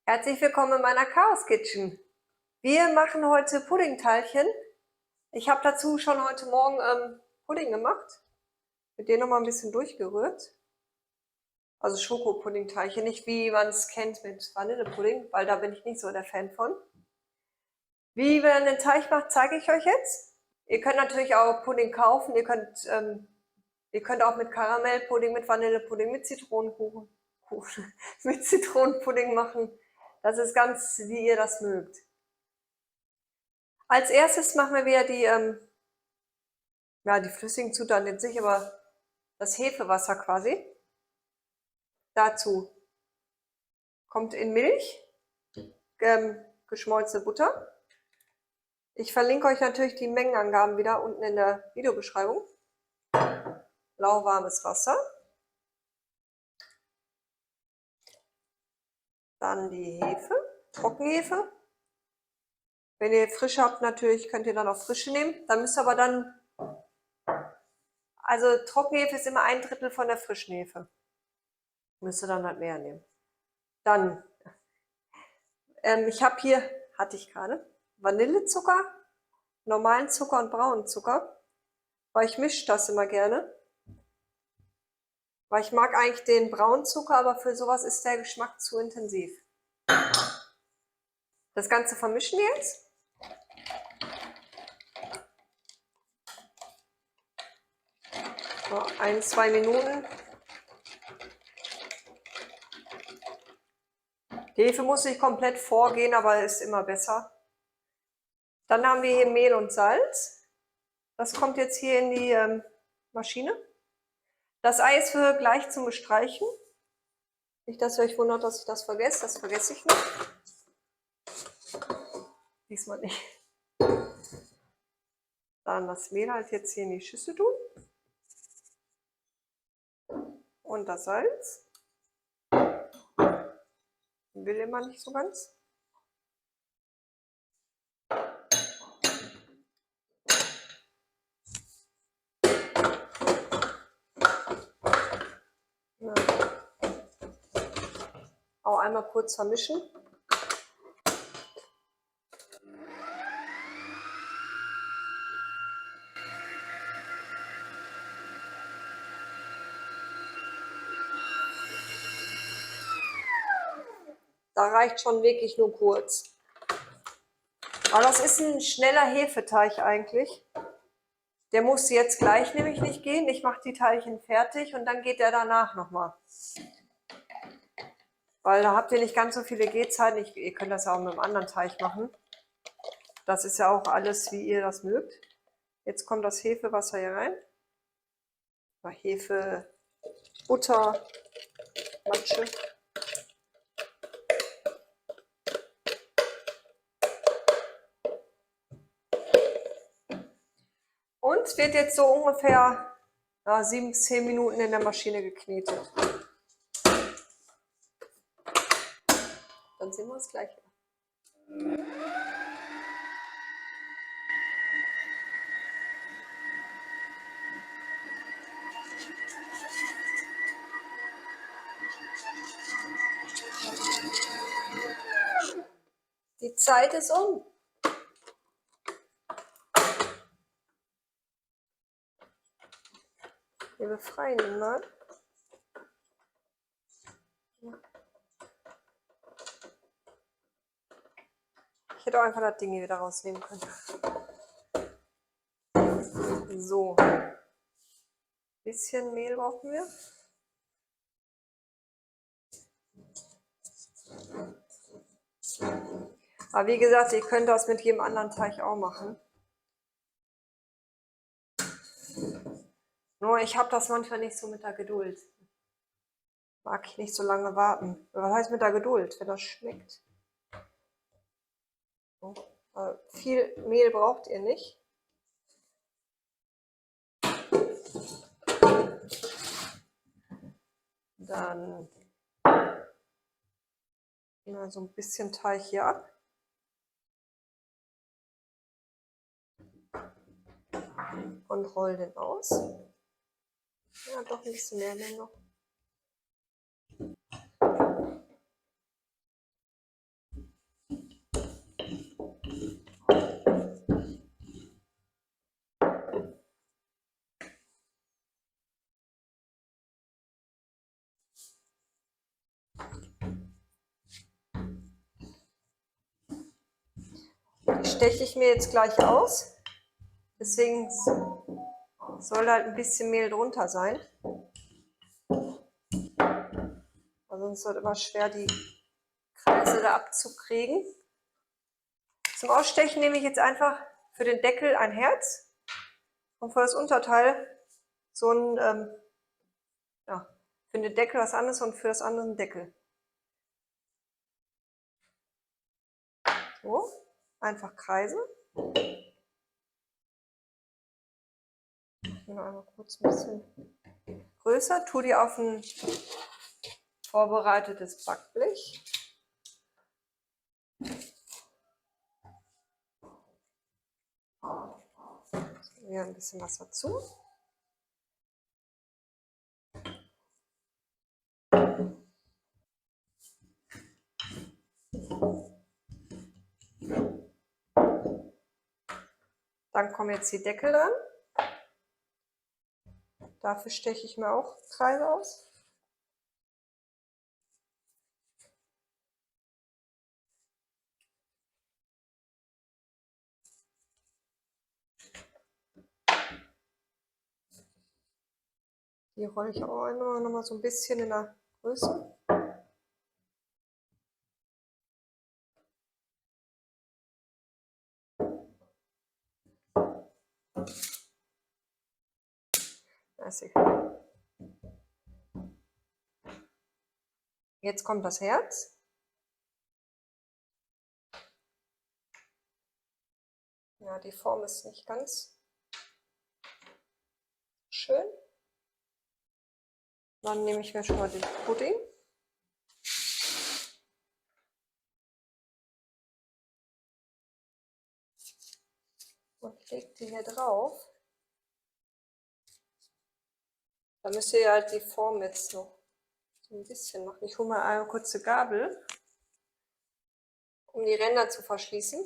Herzlich willkommen in meiner Chaos Kitchen. Wir machen heute Puddingteilchen. Ich habe dazu schon heute Morgen Pudding gemacht. Mit dem nochmal ein bisschen durchgerührt. Also Schokopuddingteilchen, nicht wie man es kennt mit Vanillepudding, weil da bin ich nicht so der Fan von. Wie man den Teig macht, zeige ich euch jetzt. Ihr könnt natürlich auch Pudding kaufen. Ihr könnt auch mit Karamellpudding, mit Vanillepudding, mit Zitronenkuchen, mit Zitronenpudding machen. Das ist ganz, wie ihr das mögt. Als erstes machen wir wieder die flüssigen Zutaten jetzt nicht, aber das Hefewasser quasi. Dazu kommt in Milch, geschmolzene Butter. Ich verlinke euch natürlich die Mengenangaben wieder unten in der Videobeschreibung. Lauwarmes Wasser. Dann die Hefe, Trockenhefe. Wenn ihr frische habt, natürlich könnt ihr dann auch frische nehmen. Dann müsst ihr aber dann, also Trockenhefe ist immer 1/3 von der frischen Hefe. Müsst ihr dann halt mehr nehmen. Dann, ich habe hier, hatte ich gerade, Vanillezucker, normalen Zucker und braunen Zucker. Weil ich mische das immer gerne. Weil ich mag eigentlich den braunen Zucker, aber für sowas ist der Geschmack zu intensiv. Das Ganze vermischen jetzt. So, 1-2 Minuten. Die Hefe muss nicht komplett vorgehen, aber ist immer besser. Dann haben wir hier Mehl und Salz. Das kommt jetzt hier in die Maschine. Das Ei ist für gleich zum Bestreichen. Nicht, dass ihr euch wundert, dass ich das vergesse. Das vergesse ich nicht. Diesmal nicht. Dann das Mehl halt jetzt hier in die Schüssel tun. Und das Salz. Will immer nicht so ganz. Ja. Auch einmal kurz vermischen. Da reicht schon wirklich nur kurz. Aber das ist ein schneller Hefeteig eigentlich. Der muss jetzt gleich nämlich nicht gehen. Ich mache die Teilchen fertig und dann geht der danach nochmal. Weil da habt ihr nicht ganz so viele Gehzeiten. Ihr könnt das ja auch mit einem anderen Teig machen. Das ist ja auch alles, wie ihr das mögt. Jetzt kommt das Hefewasser hier rein. Hefe, Butter, Matsche. Und wird jetzt so ungefähr 7-10 Minuten in der Maschine geknetet. Dann sehen wir uns gleich wieder. Die Zeit ist um. Wir befreien ihn mal. Ich hätte auch einfach das Ding hier wieder rausnehmen können. So. Ein bisschen Mehl brauchen wir. Aber wie gesagt, ihr könnt das mit jedem anderen Teig auch machen. Nur ich habe das manchmal nicht so mit der Geduld. Mag ich nicht so lange warten. Was heißt mit der Geduld, wenn das schmeckt? So. Viel Mehl braucht ihr nicht. Dann mal so ein bisschen Teig hier ab. Und roll den aus. Ja, doch ein bisschen mehr nehmen noch. Die steche ich mir jetzt gleich aus. Deswegen soll halt ein bisschen Mehl drunter sein. Weil sonst wird es immer schwer, die Kreise da abzukriegen. Zum Ausstechen nehme ich jetzt einfach für den Deckel ein Herz und für das Unterteil so ein, ja, für den Deckel was anderes und für das andere einen Deckel. So, einfach Kreise. Ich mache einmal kurz ein bisschen größer, tue die auf ein vorbereitetes Backblech. Hier ein bisschen was dazu. Dann kommen jetzt die Deckel dran. Dafür steche ich mir auch Kreise aus. Die rolle ich auch noch mal so ein bisschen in der Größe. Jetzt kommt das Herz. Ja, die Form ist nicht ganz schön. Dann nehme ich mir schon mal den Pudding. Und lege die hier drauf. Da müsst ihr halt die Form jetzt noch so ein bisschen machen. Ich hole mal eine kurze Gabel, um die Ränder zu verschließen.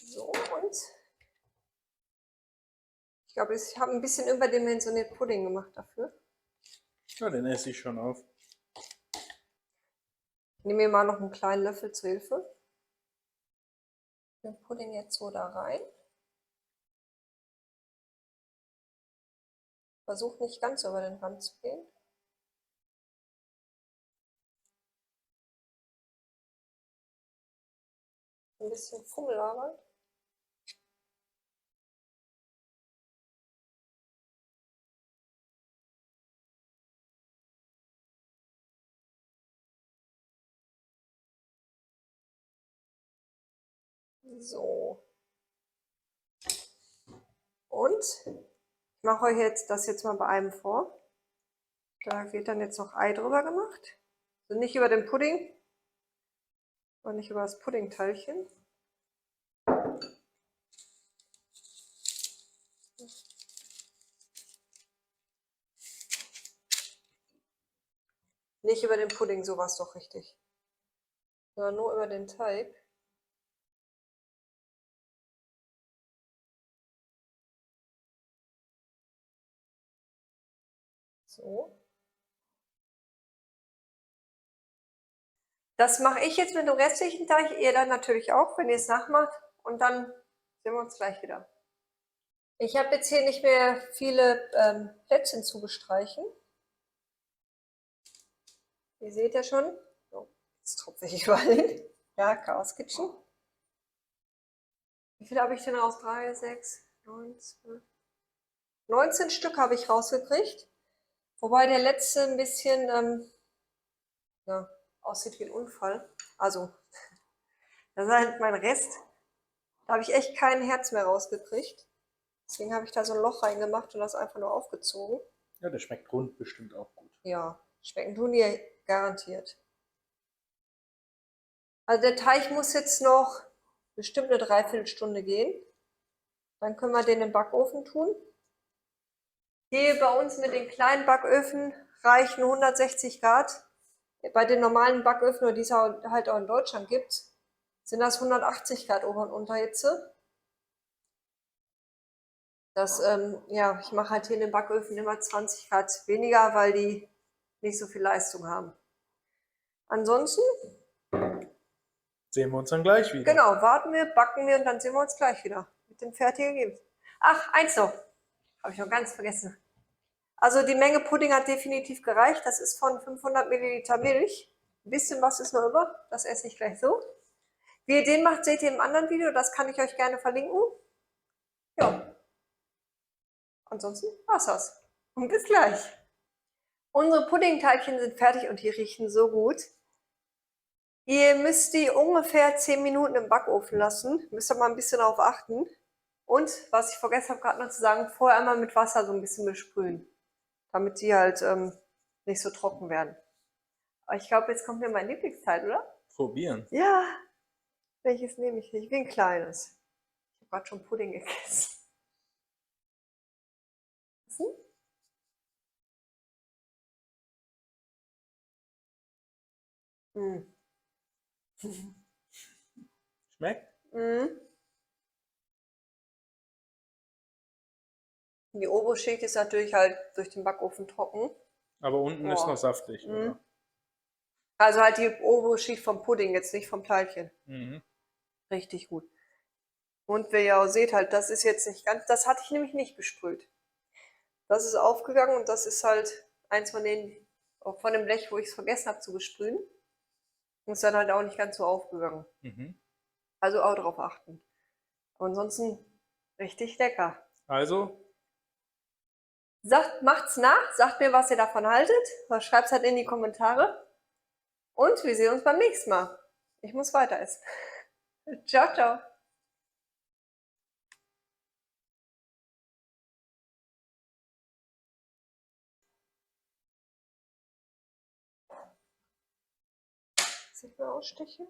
So, und ich glaube, ich habe ein bisschen überdimensioniert Pudding gemacht dafür. Ja, den esse ich schon auf. Ich nehme mir mal noch einen kleinen Löffel zur Hilfe. Den Pudding jetzt so da rein. Versuch nicht ganz über den Rand zu gehen. Ein bisschen Fummelarbeit. So. Und ich mache euch jetzt das jetzt mal bei einem vor. Da wird dann jetzt noch Ei drüber gemacht. Also nicht über den Pudding und nicht über das Puddingteilchen. Nicht über den Pudding, so war es doch richtig. Sondern nur über den Teig. So. Das mache ich jetzt mit dem restlichen Teig, ihr dann natürlich auch, wenn ihr es nachmacht. Und dann sehen wir uns gleich wieder. Ich habe jetzt hier nicht mehr viele Plätzchen zu bestreichen. Ihr seht ja schon. So, jetzt tropfe ich überall hin. Ja, Chaos Kitchen. Wie viele habe ich denn raus? 3, 6, 9, 12. 19 Stück habe ich rausgekriegt. Wobei der letzte ein bisschen ja, aussieht wie ein Unfall. Also, das ist halt mein Rest. Da habe ich echt kein Herz mehr rausgekriegt. Deswegen habe ich da so ein Loch reingemacht und das einfach nur aufgezogen. Ja, der schmeckt rund bestimmt auch gut. Ja, schmecken tun die garantiert. Also der Teig muss jetzt noch bestimmt eine Dreiviertelstunde gehen. Dann können wir den im Backofen tun. Hier bei uns mit den kleinen Backöfen reichen 160 Grad Bei den normalen Backöfen, die es halt auch in Deutschland gibt, sind das 180 Grad Ober- und Unterhitze. Ja, ich mache halt hier in den Backöfen immer 20 Grad weniger, weil die nicht so viel Leistung haben. Ansonsten, Sehen wir uns dann gleich wieder. genau, warten wir, backen wir und dann sehen wir uns gleich wieder mit dem fertigen Ergebnis. Ach, eins noch, habe ich noch ganz vergessen. Also die Menge Pudding hat definitiv gereicht. Das ist von 500 Milliliter Milch. Ein bisschen was ist noch über, das esse ich gleich so. Wie ihr den macht, seht ihr im anderen Video, das kann ich euch gerne verlinken. Ja, ansonsten war's das. Und bis gleich. Unsere Puddingteilchen sind fertig und die riechen so gut. Ihr müsst die ungefähr 10 Minuten im Backofen lassen. Müsst ihr mal ein bisschen darauf achten. Und, was ich vergessen habe gerade noch zu sagen, vorher einmal mit Wasser so ein bisschen besprühen. Damit die halt nicht so trocken werden. Aber ich glaube, jetzt kommt mir mein Lieblingsteil, oder? Probieren. Ja. Welches nehme ich nicht? Wie ein kleines. Ich habe gerade schon Pudding gegessen. Mm. Schmeckt? Mm. Die Oberschicht ist natürlich halt durch den Backofen trocken. Aber unten ist noch saftig, oder? Also halt die Oberschicht vom Pudding, jetzt nicht vom Teilchen. Mhm. Richtig gut. Und wie ihr auch seht, halt, das ist jetzt nicht ganz, das hatte ich nämlich nicht besprüht. Das ist aufgegangen und das ist halt eins von dem Blech, wo ich es vergessen habe zu besprühen. Und ist dann halt auch nicht ganz so aufgegangen. Mhm. Also auch darauf achten. Aber ansonsten richtig lecker. Also, Macht's nach, sagt mir, was ihr davon haltet. Schreibt es halt in die Kommentare. Und wir sehen uns beim nächsten Mal. Ich muss weiter essen. Ciao, ciao. Soll ich mal ausstechen?